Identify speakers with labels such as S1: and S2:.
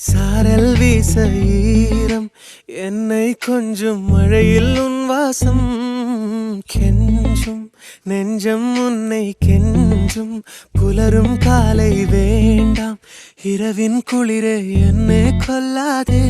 S1: சாரல் வீச ஈரம் என்னை கொஞ்சம் மழையில் உன் வாசம் கெஞ்சும் நெஞ்சம் உன்னை கெஞ்சும் புலரும் காலை வேண்டாம் இரவின் குளிரே என்னை கொல்லாதே